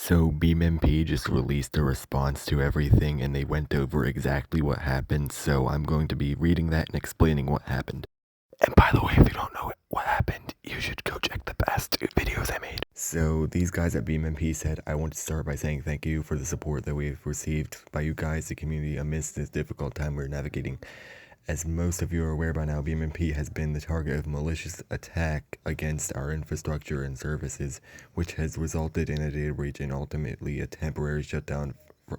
So BeamMP just released a response to everything and they went over exactly what happened, so I'm going to be reading that and explaining what happened. And by the way, if you don't know what happened, you should go check the past 2 videos I made. So these guys at BeamMP said, I want to start by saying thank you for the support that we've received by you guys, the community, amidst this difficult time we're navigating. As most of you are aware by now, BeamMP has been the target of malicious attack against our infrastructure and services, which has resulted in a data breach and ultimately a temporary shutdown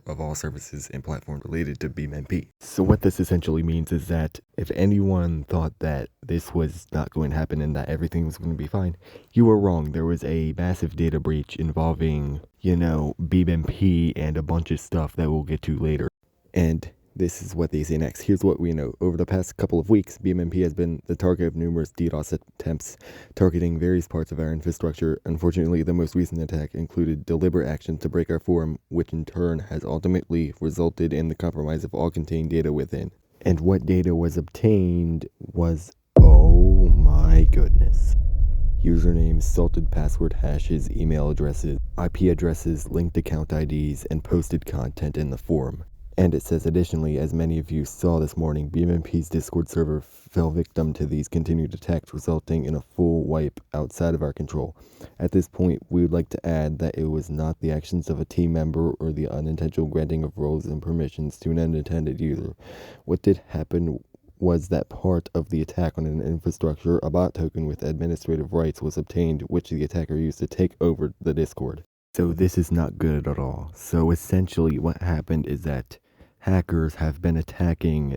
of all services and platforms related to BeamMP. So what this essentially means is that if anyone thought that this was not going to happen and that everything was going to be fine, you were wrong. There was a massive data breach involving, BeamMP and a bunch of stuff that we'll get to later. And this is what they say next. Here's what we know. Over the past couple of weeks, BeamMP has been the target of numerous DDoS attempts targeting various parts of our infrastructure. Unfortunately, the most recent attack included deliberate action to break our forum, which in turn has ultimately resulted in the compromise of all contained data within. And what data was obtained was, oh my goodness. Usernames, salted password hashes, email addresses, IP addresses, linked account IDs, and posted content in the forum. And it says, additionally, as many of you saw this morning, BeamMP's Discord server fell victim to these continued attacks, resulting in a full wipe outside of our control. At this point, we would like to add that it was not the actions of a team member or the unintentional granting of roles and permissions to an unintended user. What did happen was that part of the attack on an infrastructure, a bot token with administrative rights, was obtained, which the attacker used to take over the Discord. So this is not good at all. So essentially what happened is that hackers have been attacking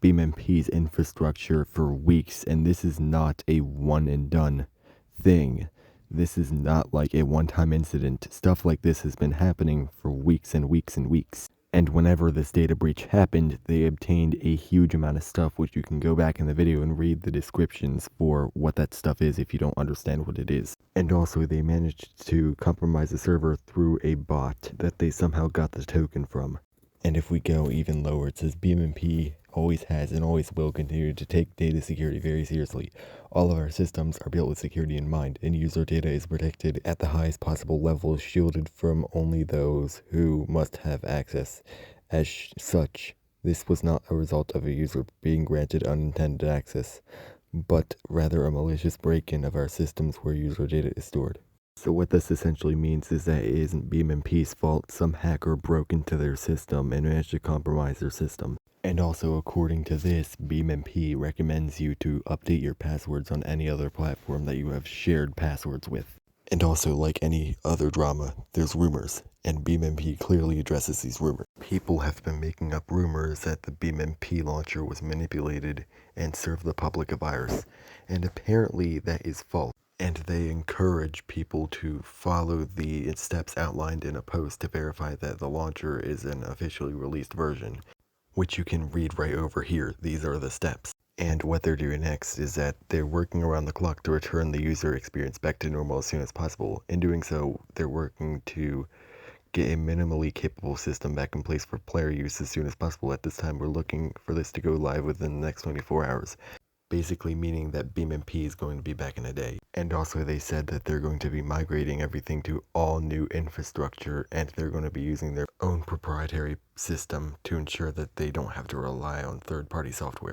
BeamMP's infrastructure for weeks, and this is not a one and done thing. This is not like a one-time incident. Stuff like this has been happening for weeks and weeks and weeks. And whenever this data breach happened, they obtained a huge amount of stuff, which you can go back in the video and read the descriptions for what that stuff is if you don't understand what it is. And also they managed to compromise the server through a bot that they somehow got the token from. And if we go even lower, it says BeamMP always has and always will continue to take data security very seriously. All of our systems are built with security in mind, and user data is protected at the highest possible level, shielded from only those who must have access. As such, this was not a result of a user being granted unintended access, but rather a malicious break-in of our systems where user data is stored. So what this essentially means is that it isn't BeamMP's fault. Some hacker broke into their system and managed to compromise their system. And also, according to this, BeamMP recommends you to update your passwords on any other platform that you have shared passwords with. And also, like any other drama, there's rumors, and BeamMP clearly addresses these rumors. People have been making up rumors that the BeamMP launcher was manipulated and served the public a virus, and apparently that is false. And they encourage people to follow the steps outlined in a post to verify that the launcher is an officially released version, which you can read right over here. These are the steps. And what they're doing next is that they're working around the clock to return the user experience back to normal as soon as possible. In doing so, they're working to get a minimally capable system back in place for player use as soon as possible. At this time, we're looking for this to go live within the next 24 hours. Basically meaning that BeamMP is going to be back in a day. And also they said that they're going to be migrating everything to all new infrastructure, and they're going to be using their own proprietary system to ensure that they don't have to rely on third-party software.